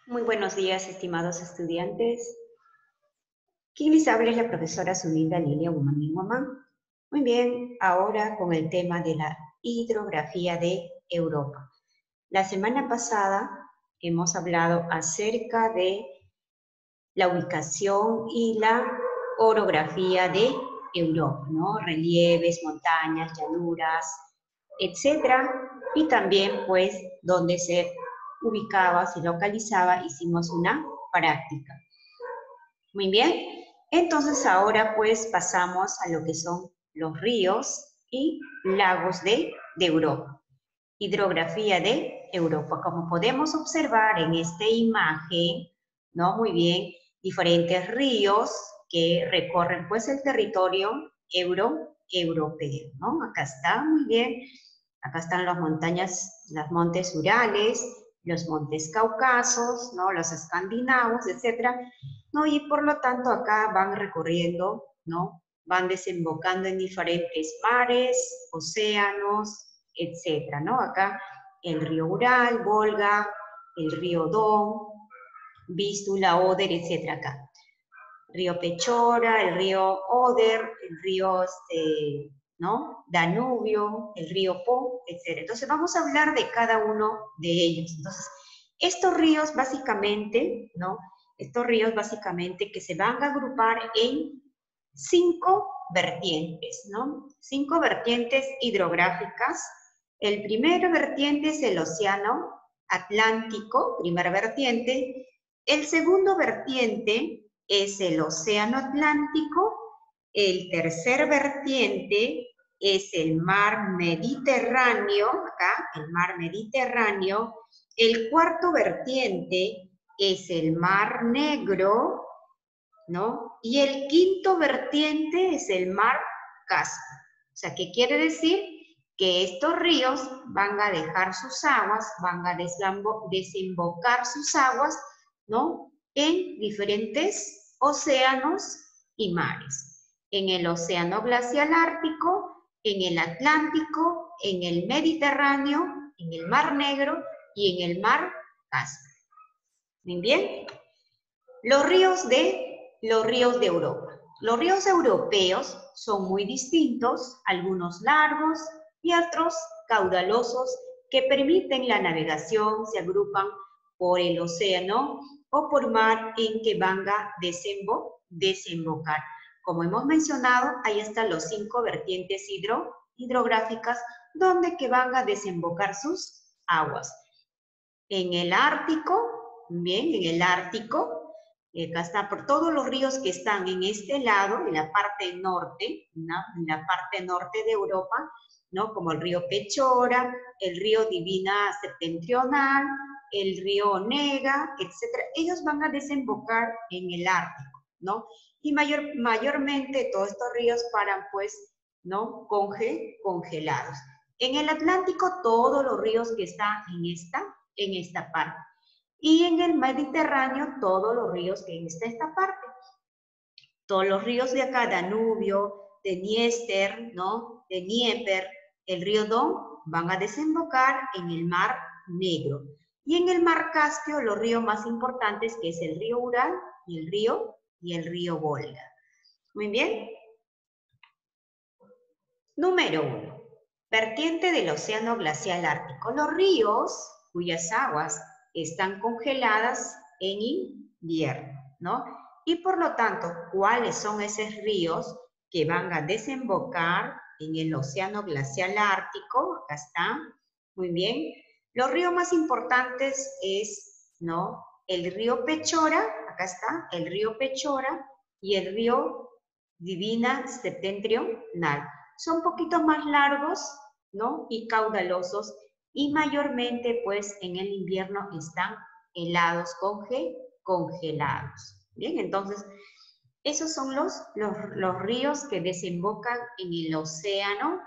Muy buenos días, estimados estudiantes. Quien les habla es la profesora Zubinda Lilia Gumaní Guamán. Muy bien, ahora con el tema de la hidrografía de Europa. La semana pasada hemos hablado acerca de la ubicación y la orografía de Europa, ¿no? Relieves, montañas, llanuras, etcétera. Y también, pues, donde se ubicaba, se localizaba, hicimos una práctica. Muy bien, entonces ahora pues pasamos a lo que son los ríos y lagos de Europa. Hidrografía de Europa. Como podemos observar en esta imagen, ¿no? Muy bien, diferentes ríos que recorren pues el territorio europeo, ¿no? Acá está, muy bien. Acá están las montañas, los montes Urales, los montes Caucasos, ¿no? Los escandinavos, etcétera, ¿no? Y por lo tanto acá van recorriendo, ¿no? Van desembocando en diferentes mares, océanos, etcétera, ¿no? Acá el río Ural, Volga, el río Don, Vístula, Oder, etcétera, acá. Río Pechora, el río Oder, el río, ¿no? Danubio, el río Po, etcétera. Entonces vamos a hablar de cada uno de ellos. Entonces, estos ríos básicamente, ¿no? Estos ríos básicamente que se van a agrupar en 5 vertientes, ¿no? 5 vertientes hidrográficas. El primer vertiente es el océano Atlántico, primera vertiente. El segundo vertiente es el océano Atlántico. El tercer vertiente es el mar Mediterráneo, acá, el mar Mediterráneo. El cuarto vertiente es el mar Negro, ¿no? Y el quinto vertiente es el mar Caspio. O sea, ¿qué quiere decir? Que estos ríos van a dejar sus aguas, van a desembocar sus aguas, ¿no? En diferentes océanos y mares. En el océano glacial ártico, en el Atlántico, en el Mediterráneo, en el mar Negro y en el mar Caspio. ¿Muy bien? Los ríos de Europa. Los ríos europeos son muy distintos, algunos largos y otros caudalosos que permiten la navegación, se agrupan por el océano o por mar en que van a desembocar. Como hemos mencionado, ahí están los 5 vertientes hidrográficas donde que van a desembocar sus aguas. En el Ártico, bien, en el Ártico, acá está por todos los ríos que están en este lado, en la parte norte, ¿no? En la parte norte de Europa, ¿no? Como el río Pechora, el río Divina Septentrional, el río Onega, etc. Ellos van a desembocar en el Ártico, ¿no? Y mayormente todos estos ríos paran, pues, ¿no? Congelados. En el Atlántico, todos los ríos que están en esta parte. Y en el Mediterráneo, todos los ríos que en esta parte. Todos los ríos de acá, Danubio, de Dniester, ¿no? De Dnieper, el río Don, van a desembocar en el Mar Negro. Y en el Mar Caspio, los ríos más importantes, que es el río Ural y el río Volga. Muy bien. Número 1. Vertiente del Océano Glacial Ártico. Los ríos cuyas aguas están congeladas en invierno, ¿no? Y por lo tanto, ¿cuáles son esos ríos que van a desembocar en el Océano Glacial Ártico? Acá está, muy bien. Los ríos más importantes es, ¿no? El río Pechora, acá está, el río Pechora y el río Divina Septentrional. Son un poquito más largos, ¿no? Y caudalosos, y mayormente, pues, en el invierno están helados, congelados. Bien, entonces, esos son los ríos que desembocan en el océano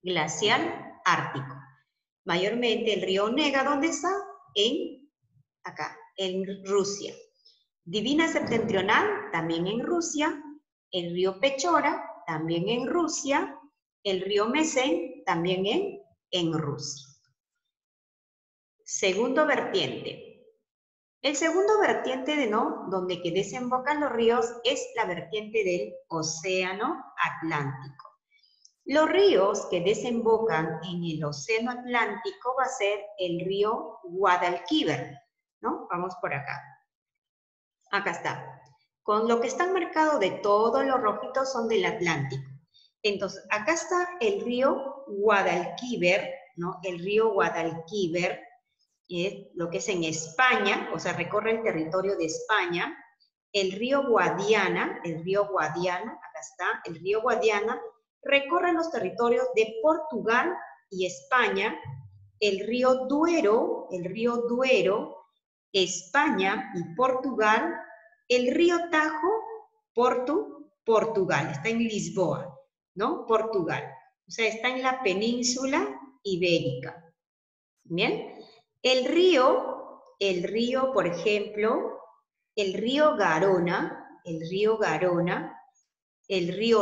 glacial ártico. Mayormente el río Onega, ¿dónde está? Acá, en Rusia. Divina Septentrional, también en Rusia. El río Pechora, también en Rusia. El río Mesén, también en Rusia. Segundo vertiente. El segundo vertiente donde que desembocan los ríos es la vertiente del Océano Atlántico. Los ríos que desembocan en el Océano Atlántico va a ser el río Guadalquivir, ¿no? Vamos por acá. Acá está. Con lo que están marcados de todos los rojitos son del Atlántico. Entonces, acá está el río Guadalquivir, ¿no? El río Guadalquivir, lo que es en España, o sea, recorre el territorio de España. El río Guadiana, acá está, el río Guadiana, recorre los territorios de Portugal y España. El río Duero, España y Portugal. El río Tajo, Portugal, está en Lisboa, ¿no? Portugal. O sea, está en la península ibérica. ¿Bien? El río, por ejemplo, el río Garona, el río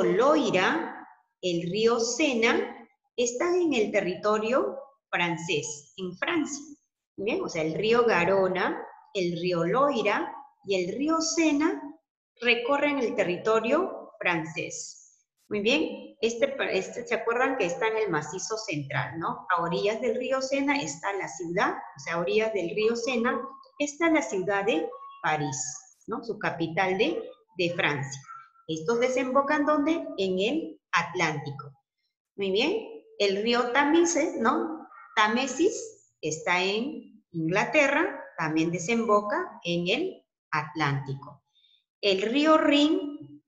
Loira, el río Sena, están en el territorio francés, en Francia. ¿Bien? O sea, el río Garona, el río Loira y el río Sena recorren el territorio francés. Muy bien, ¿se acuerdan que está en el macizo central, no? A orillas del río Sena está la ciudad, o sea, a orillas del río Sena está la ciudad de París, ¿no? Su capital de Francia. Estos desembocan, ¿dónde? En el Atlántico. Muy bien, el río Támesis, ¿no? Támesis está en Inglaterra, también desemboca en el Atlántico. El río Rin,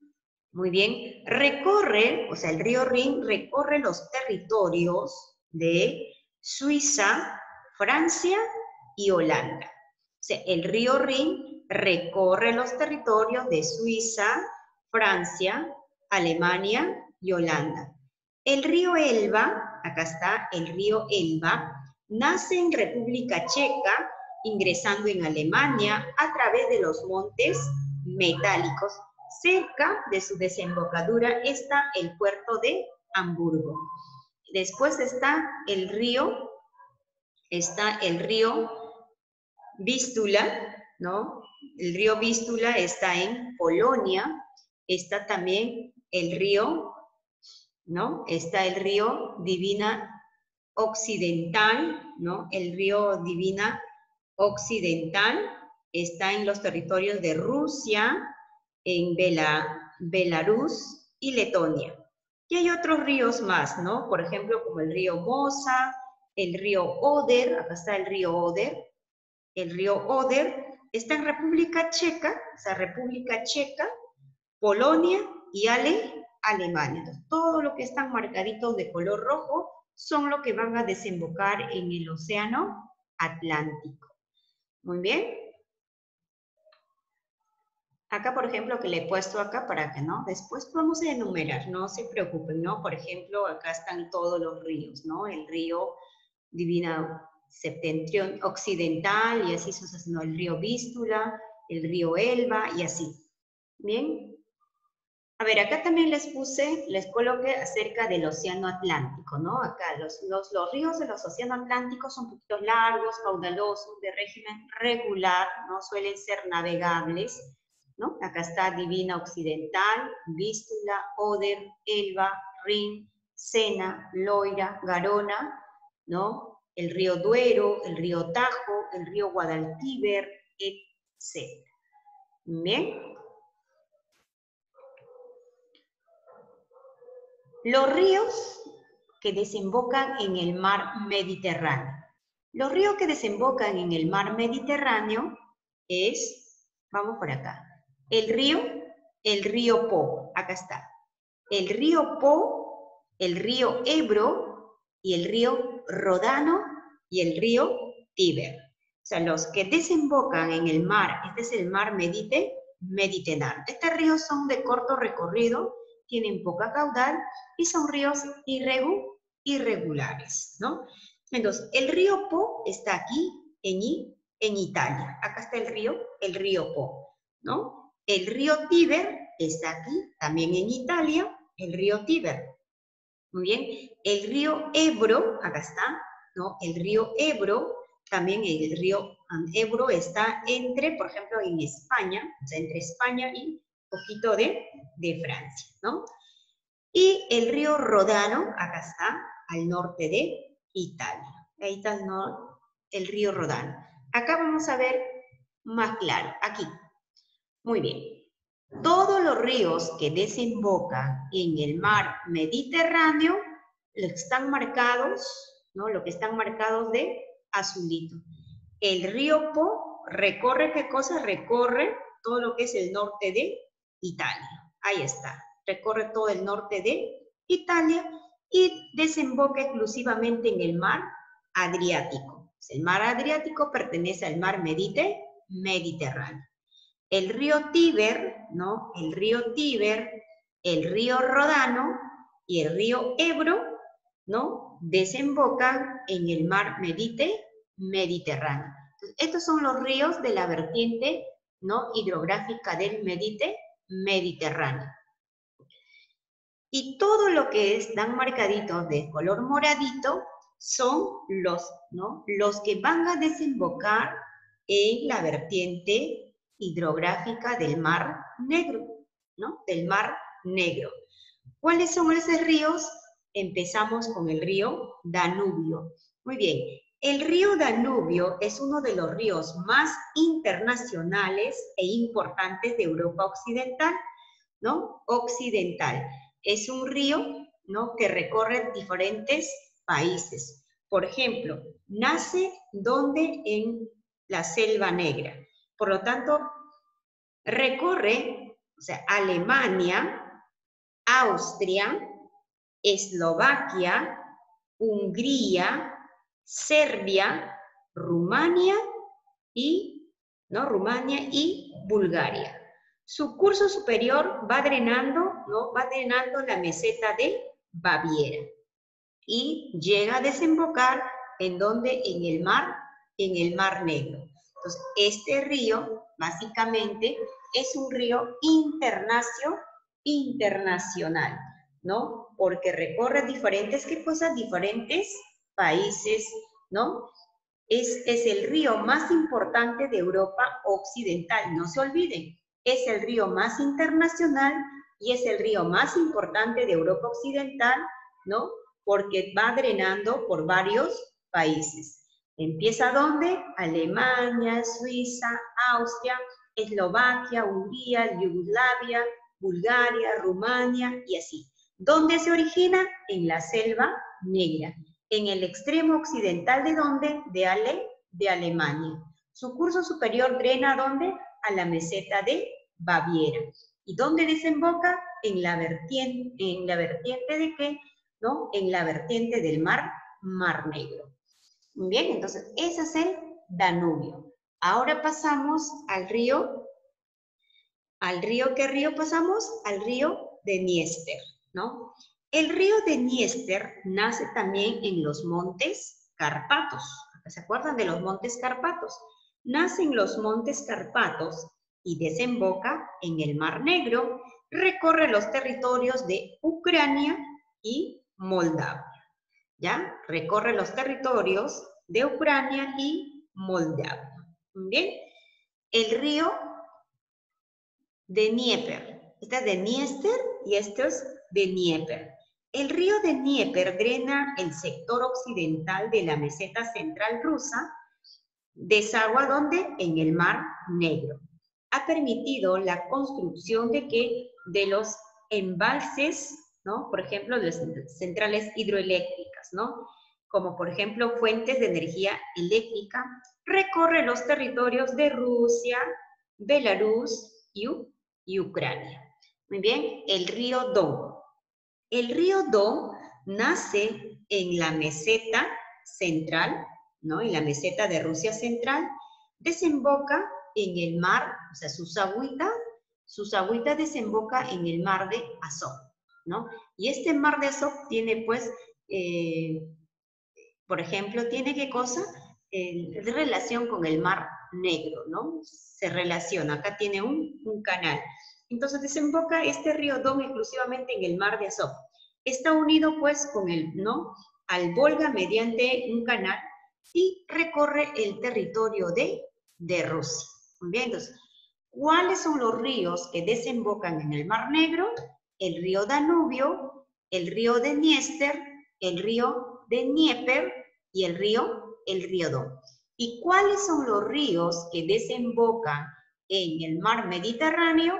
muy bien, el río Rin recorre los territorios de Suiza, Francia y Holanda. O sea, el río Rin recorre los territorios de Suiza, Francia, Alemania y Holanda. El río Elba, acá está, el río Elba, nace en República Checa, ingresando en Alemania a través de los montes metálicos. Cerca de su desembocadura está el puerto de Hamburgo. Después está el río Vístula, ¿no? El río Vístula está en Polonia. Está también el río, ¿no? Está el río Divina Occidental, ¿no? El río Divina Occidental está en los territorios de Rusia, en Belarus y Letonia. Y hay otros ríos más, ¿no? Por ejemplo, como el río Mosa, el río Oder, acá está el río Oder. El río Oder está en República Checa, o sea, República Checa, Polonia y Alemania. Entonces, todo lo que están marcaditos de color rojo son los que van a desembocar en el Océano Atlántico. Muy bien. Acá, por ejemplo, que le he puesto acá para que, ¿no? Después vamos a enumerar, no se preocupen, ¿no? Por ejemplo, acá están todos los ríos, ¿no? El río Divina Occidental y así sucesivamente, ¿no? El río Vístula, el río Elba y así. Bien. A ver, acá también les coloqué acerca del Océano Atlántico, ¿no? Acá los ríos de los océanos atlánticos son un poquito largos, caudalosos, de régimen regular, ¿no? Suelen ser navegables, ¿no? Acá está Divina Occidental, Vístula, Oder, Elba, Rin, Sena, Loira, Garona, ¿no? El río Duero, el río Tajo, el río Guadalquivir, etc. ¿Bien? Los ríos que desembocan en el mar Mediterráneo. Los ríos que desembocan en el mar Mediterráneo es, vamos por acá, el río Po, acá está. El río Po, el río Ebro y el río Ródano y el río Tíber. O sea, los que desembocan en el mar, este es el mar Mediterráneo. Estos ríos son de corto recorrido, tienen poca caudal y son ríos irregulares, ¿no? Entonces, el río Po está aquí en Italia. Acá está el río Po, ¿no? El río Tíber está aquí, también en Italia, el río Tíber. Muy bien. El río Ebro, acá está, ¿no? El río Ebro también el río Ebro está entre, por ejemplo, en España, o sea, entre España y un poquito de Francia, ¿no? Y el río Rodano, acá está, al norte de Italia. Ahí está el río Rodano. Acá vamos a ver más claro, aquí. Muy bien. Todos los ríos que desembocan en el mar Mediterráneo están marcados, ¿no? Lo que están marcados de azulito. El río Po recorre, ¿qué cosa? Recorre todo lo que es el norte de Italia. Ahí está. Recorre todo el norte de Italia y desemboca exclusivamente en el mar Adriático. El mar Adriático pertenece al mar Mediterráneo. El río Tíber, ¿no? El río Tíber, el río Rodano y el río Ebro, ¿no? Desembocan en el mar Mediterráneo. Entonces, estos son los ríos de la vertiente, ¿no? Hidrográfica del Mediterráneo. Y todo lo que están marcaditos de color moradito son los, ¿no? Los que van a desembocar en la vertiente hidrográfica del Mar Negro, ¿no? Del Mar Negro. ¿Cuáles son esos ríos? Empezamos con el río Danubio. Muy bien, el río Danubio es uno de los ríos más internacionales e importantes de Europa Occidental, ¿no? Occidental. Es un río, ¿no? Que recorre diferentes países. Por ejemplo, nace donde en la Selva Negra. Por lo tanto, recorre, o sea, Alemania, Austria, Eslovaquia, Hungría, Serbia, Rumania y Bulgaria. Su curso superior va drenando, ¿no? Va drenando la meseta de Baviera y llega a desembocar en donde en el Mar Negro. Entonces, este río básicamente es un río internacional, ¿no? Porque recorre diferentes, ¿qué cosas? Diferentes países, ¿no? Es el río más importante de Europa Occidental, no se olviden, es el río más internacional y es el río más importante de Europa Occidental, ¿no? Porque va drenando por varios países. ¿Empieza dónde? Alemania, Suiza, Austria, Eslovaquia, Hungría, Yugoslavia, Bulgaria, Rumania y así. ¿Dónde se origina? En la Selva Negra. En el extremo occidental de ¿dónde? De Alemania. Su curso superior drena ¿dónde? A la meseta de Baviera. ¿Y dónde desemboca? En la vertiente de ¿qué? ¿No? En la vertiente del Mar Negro. Muy bien, entonces ese es el Danubio. Ahora pasamos al río. ¿Qué río pasamos? Al río de Dniester, ¿no? El río de Dniester nace también en los montes Cárpatos. ¿Se acuerdan de los montes Cárpatos? Nace en los montes Cárpatos y desemboca en el Mar Negro, recorre los territorios de Ucrania y Moldavia. ¿Ya? Recorre los territorios de Ucrania y Moldavia. Bien, el río de Dnieper. Este es de Dniester y este es de Dnieper. El río de Dnieper drena el sector occidental de la meseta central rusa, desagua ¿dónde? En el Mar Negro. Ha permitido la construcción de los embalses, ¿no? Por ejemplo, de las centrales hidroeléctricas, ¿no? Como por ejemplo fuentes de energía eléctrica, recorre los territorios de Rusia, Belarus y Ucrania. Muy bien, el río Don. El río Don nace en la meseta central, ¿no? En la meseta de Rusia central, desemboca en el mar, o sea, sus agüitas desemboca en el mar de Azov, ¿no? Y este mar de Azov tiene, pues, por ejemplo, tiene ¿qué cosa? Relación con el Mar Negro, ¿no? Se relaciona, acá tiene un canal. Entonces desemboca este río Don exclusivamente en el Mar de Azov. Está unido pues con al Volga mediante un canal y recorre el territorio de Rusia. Muy bien, entonces, ¿cuáles son los ríos que desembocan en el Mar Negro? El río Danubio, el río de Dniester, el río de Dnieper y el río Don. ¿Y cuáles son los ríos que desembocan en el mar Mediterráneo?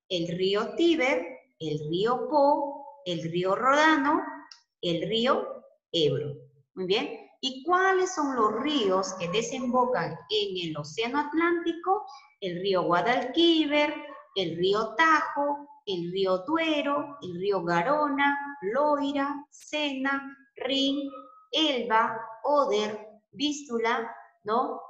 El río Tíber, el río Po, el río Ródano, el río Ebro. Muy bien. ¿Y cuáles son los ríos que desembocan en el Océano Atlántico? El río Guadalquivir, el río Tajo, el río Duero, el río Garona, Loira, Sena, Rin, Elba, Oder, Vístula, ¿no?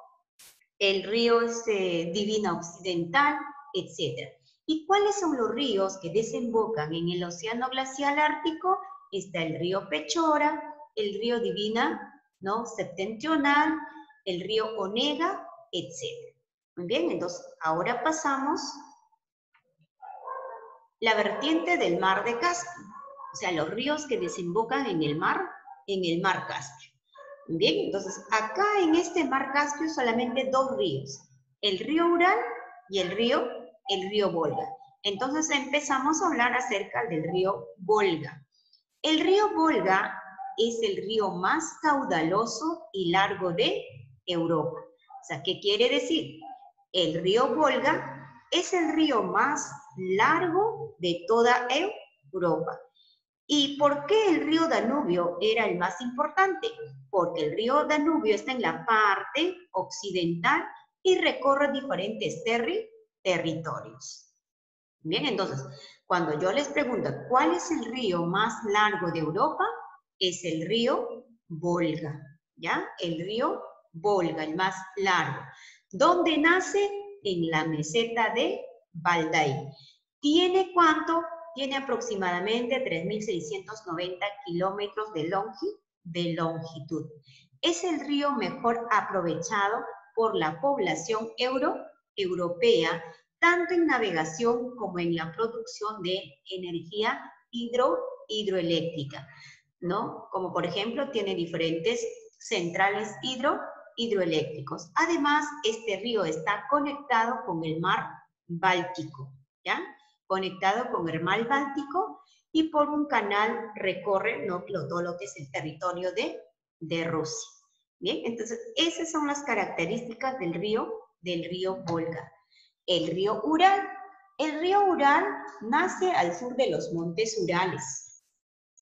El río Divina Occidental, etc. ¿Y cuáles son los ríos que desembocan en el Océano Glacial Ártico? Está el río Pechora, el río Divina, ¿no? Septentrional, el río Onega, etc. Muy bien, entonces ahora pasamos la vertiente del mar de Caspio, o sea, los ríos que desembocan en el mar Caspio. Bien, entonces acá en este mar Caspio solamente dos ríos, el río Ural y el río Volga. Entonces empezamos a hablar acerca del río Volga. El río Volga es el río más caudaloso y largo de Europa. O sea, ¿qué quiere decir? El río Volga es el río más largo de toda Europa. ¿Y por qué el río Danubio era el más importante? Porque el río Danubio está en la parte occidental y recorre diferentes territorios. Bien, entonces, cuando yo les pregunto cuál es el río más largo de Europa, es el río Volga, ¿ya? El río Volga, el más largo. ¿Dónde nace? En la meseta de Valdai. ¿Tiene cuánto? Tiene aproximadamente 3.690 kilómetros de longitud. Es el río mejor aprovechado por la población europea, tanto en navegación como en la producción de energía hidroeléctrica, ¿no? Como por ejemplo, tiene diferentes centrales hidroeléctricos. Además, este río está conectado con el mar Báltico, ¿ya? Conectado con el mar Báltico y por un canal recorre, ¿no?, todo lo que es el territorio de Rusia. Bien, entonces esas son las características del río Volga. El río Ural. El río Ural nace al sur de los montes Urales.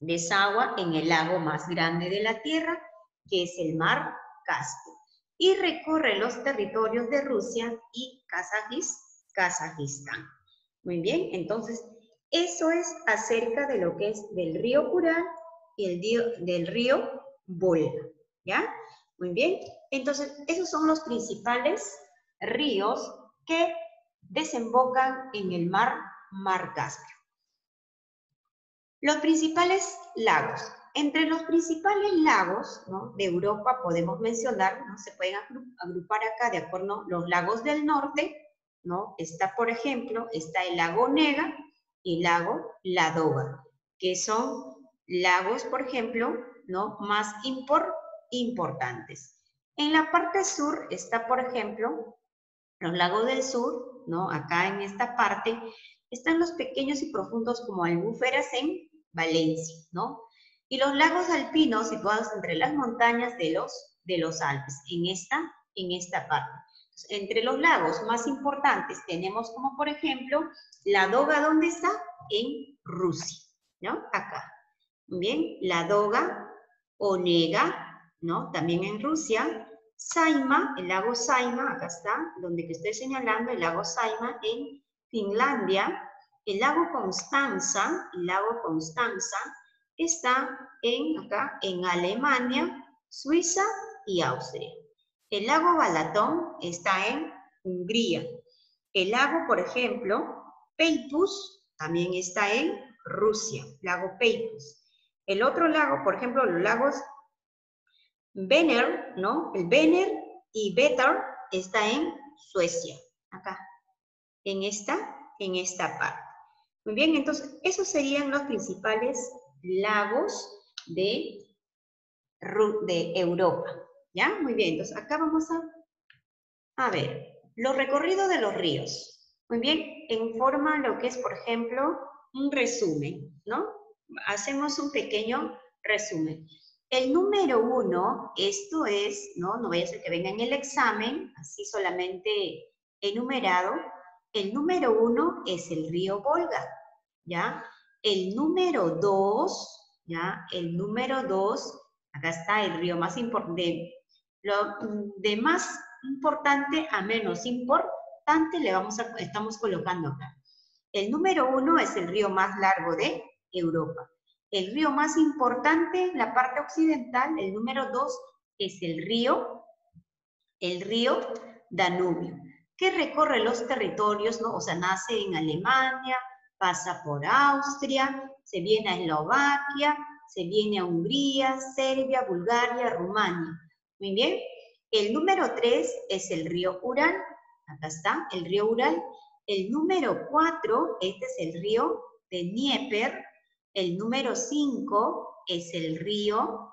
Desagua en el lago más grande de la Tierra, que es el mar Caspio, y recorre los territorios de Rusia y Kazajistán. Muy bien, entonces eso es acerca de lo que es del río Ural y del río Volga, ¿ya? Muy bien, entonces esos son los principales ríos que desembocan en el mar Caspio. Los principales lagos. Entre los principales lagos, ¿no?, de Europa podemos mencionar, ¿no?, se pueden agrupar acá de acuerdo a los lagos del norte, ¿no? Está, por ejemplo, está el lago Onega y el lago Ladoga, que son lagos, por ejemplo, ¿no?, más importantes. En la parte sur está, por ejemplo, los lagos del sur, ¿no? Acá en esta parte están los pequeños y profundos como Albuferas en Valencia, ¿no? Y los lagos alpinos situados entre las montañas de los Alpes, en esta parte. Entonces, entre los lagos más importantes tenemos como, por ejemplo, Ladoga, ¿dónde está? En Rusia, ¿no? Acá. Bien, Ladoga, Onega, ¿no? También en Rusia. Saima, el lago Saima, acá está, donde que estoy señalando, el lago Saima en Finlandia. El lago Constanza está acá en Alemania, Suiza y Austria. El lago Balatón está en Hungría. El lago, por ejemplo, Peipus, también está en Rusia, lago Peipus. El otro lago, por ejemplo, los lagos Väner, ¿no? El Väner y Vättern está en Suecia, acá, en esta parte. Muy bien, entonces, esos serían los principales lagos de Europa, ¿Ya? Muy bien, entonces acá vamos a ver los recorridos de los ríos. Muy bien, en forma lo que es, por ejemplo, un resumen, ¿no? Hacemos un pequeño resumen. El número 1, esto es, ¿no? No vaya a ser que venga en el examen, así solamente enumerado. El número 1 es el río Volga, ¿ya? El número 2, ¿ya? El número 2, acá está el río más importante. Lo de más importante a menos importante estamos colocando acá. El número 1 es el río más largo de Europa. El río más importante, la parte occidental, el número 2, es el río Danubio, que recorre los territorios, ¿no? O sea, nace en Alemania, pasa por Austria, se viene a Eslovaquia, se viene a Hungría, Serbia, Bulgaria, Rumania. Muy bien. El número 3 es el río Ural. Acá está, el río Ural. El número 4, este es el río de Dnieper. El número 5 es el río,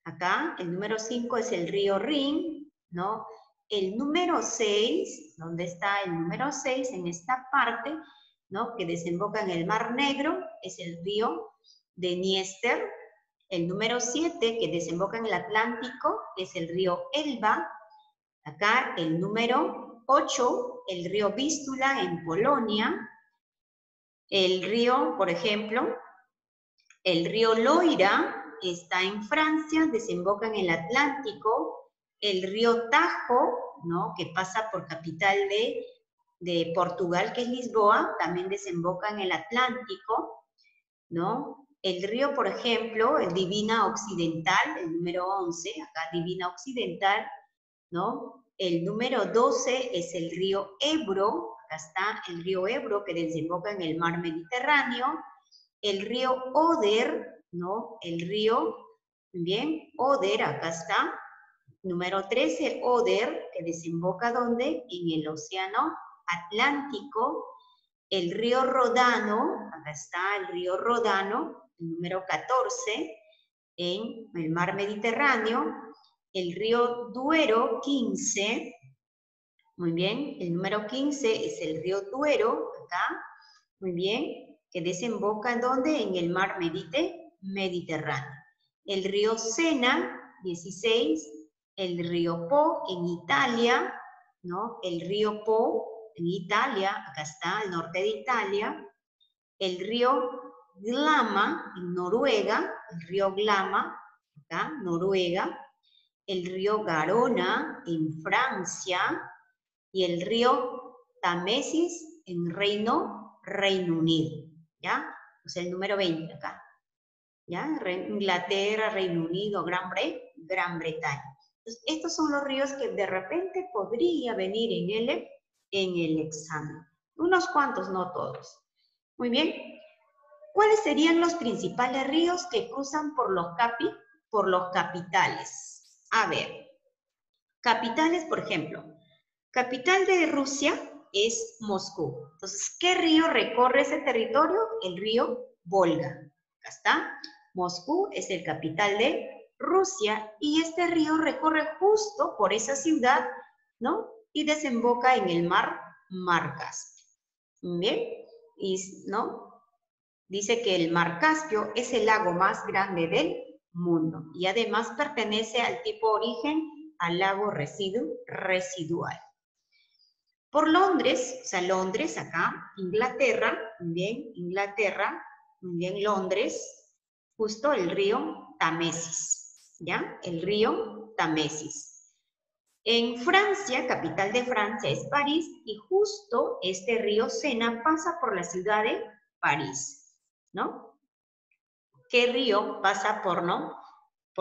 acá, el número 5 es el río Rin, ¿no? El número 6, ¿dónde está el número 6? En esta parte, ¿no? Que desemboca en el Mar Negro, es el río de Dniester. El número 7, que desemboca en el Atlántico, es el río Elba. Acá el número 8, el río Vístula en Polonia. El río, por ejemplo, el río Loira está en Francia, desemboca en el Atlántico. El río Tajo, ¿no? Que pasa por capital de Portugal, que es Lisboa, también desemboca en el Atlántico, ¿no? El río, por ejemplo, el Divina Occidental, el número 11, acá Divina Occidental, ¿no? El número 12 es el río Ebro, acá está el río Ebro que desemboca en el mar Mediterráneo. El río Oder, ¿no? El río, bien, Oder, acá está. Número 13, Oder, que desemboca ¿dónde? En el océano Atlántico. El río Rodano, acá está el río Rodano, el número 14, en el mar Mediterráneo. El río Duero, 15, muy bien, el número 15 es el río Duero, acá, muy bien, que desemboca ¿en dónde? En el mar Mediterráneo. El río Sena, 16, el río Po en Italia, ¿no? El río Po en Italia, acá está, al norte de Italia. El río Glama en Noruega, el río Glama, acá, Noruega. El río Garona en Francia y el río Támesis en Reino Unido, ¿ya? O sea, el número 20 acá, ¿ya? Inglaterra, Reino Unido, Gran Bretaña. Entonces, estos son los ríos que de repente podría venir en el examen. Unos cuantos, no todos. Muy bien. ¿Cuáles serían los principales ríos que cruzan por los capitales? A ver, capitales, por ejemplo, capital de Rusia es Moscú. Entonces, ¿qué río recorre ese territorio? El río Volga. Acá está. Moscú es el capital de Rusia y este río recorre justo por esa ciudad, ¿no? Y desemboca en el mar Caspio. Bien, y, ¿no? Dice que el mar Caspio es el lago más grande del mundo y además pertenece al tipo origen al lago residual. Por Londres, o sea, Londres acá, Inglaterra, muy bien, Londres, justo el río Támesis, ¿ya? El río Támesis. En Francia, capital de Francia es París, y justo este río Sena pasa por la ciudad de París, ¿no? ¿Qué río pasa por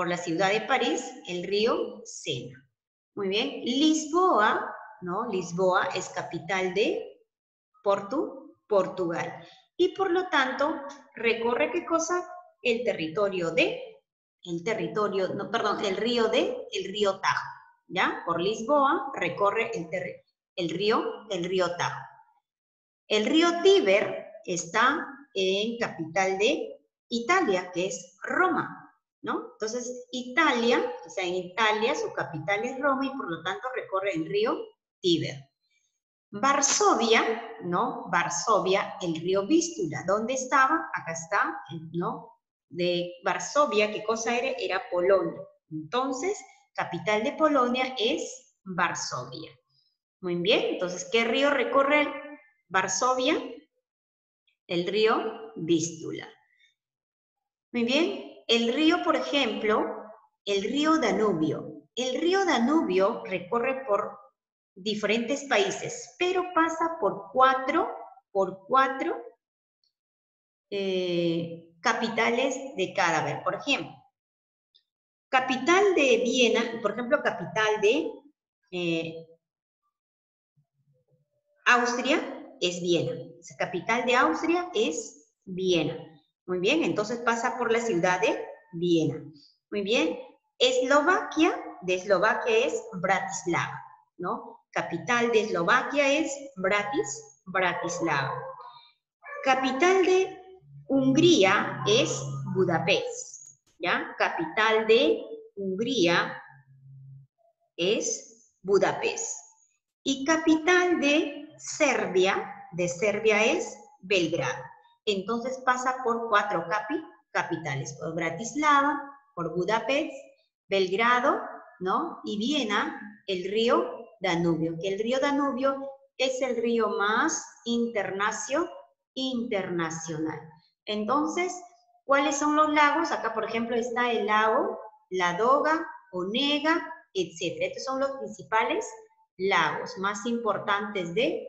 la ciudad de París? El río Sena. Muy bien, Lisboa, ¿no? Lisboa es capital de Portugal. Y por lo tanto, recorre ¿qué cosa? El río Tajo, ¿ya? Por Lisboa recorre el río Tajo. El río Tíber está en capital de Italia, que es Roma. ¿no? Entonces, Italia, o sea, en Italia su capital es Roma y por lo tanto recorre el río Tíber. Varsovia, ¿no? Varsovia, el río Vístula. ¿Dónde estaba? Acá está, ¿no? De Varsovia, ¿qué cosa era? Era Polonia. Entonces, capital de Polonia es Varsovia. Muy bien, entonces, ¿qué río recorre Varsovia? El río Vístula. Muy bien, el río, por ejemplo, el río Danubio. El río Danubio recorre por diferentes países, pero pasa por cuatro capitales de cada vez. Por ejemplo, capital de Viena, por ejemplo, capital de Austria es Viena. Capital de Austria es Viena. Muy bien, entonces pasa por la ciudad de Viena. Muy bien, Eslovaquia, de Eslovaquia es Bratislava, ¿no? Capital de Eslovaquia es Bratislava. Capital de Hungría es Budapest, ¿ya? Capital de Hungría es Budapest. Y capital de Serbia es Belgrado. Entonces pasa por cuatro capitales, por Bratislava, por Budapest, Belgrado, ¿no? Y Viena, el río Danubio, que el río Danubio es el río más internacional. Entonces, ¿cuáles son los lagos? Acá, por ejemplo, está el lago Ladoga, Onega, etc. Estos son los principales lagos más importantes de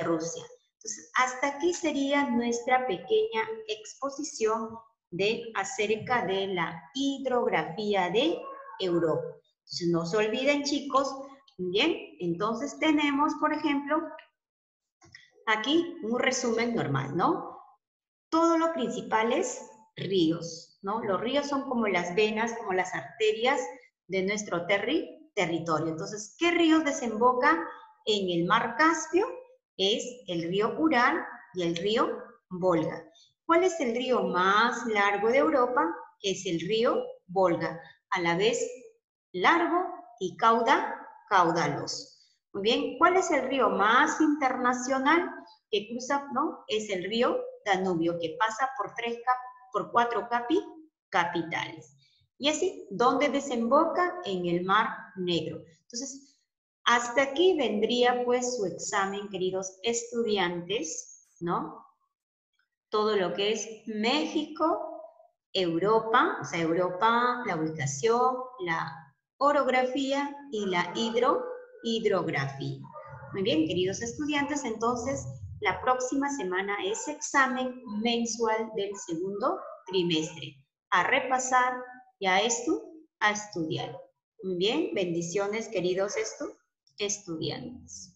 Rusia. Entonces, hasta aquí sería nuestra pequeña exposición acerca de la hidrografía de Europa. Entonces, no se olviden, chicos, bien, entonces tenemos, por ejemplo, aquí un resumen normal, ¿no? Todos los principales ríos, ¿no? Los ríos son como las venas, como las arterias de nuestro territorio. Entonces, ¿qué ríos desembocan en el mar Caspio? Es el río Ural y el río Volga. ¿Cuál es el río más largo de Europa? Es el río Volga, a la vez largo y caudaloso. Muy bien, ¿cuál es el río más internacional que cruza, ¿no? Es el río Danubio, que pasa por cuatro capitales. Y así, ¿dónde desemboca? En el Mar Negro. Entonces, hasta aquí vendría pues su examen, queridos estudiantes, ¿no? Todo lo que es México, Europa, o sea, Europa, la ubicación, la orografía y la hidrografía. Muy bien, queridos estudiantes, entonces la próxima semana es examen mensual del segundo trimestre. A repasar y a estudiar. Muy bien, bendiciones, queridos estudiantes.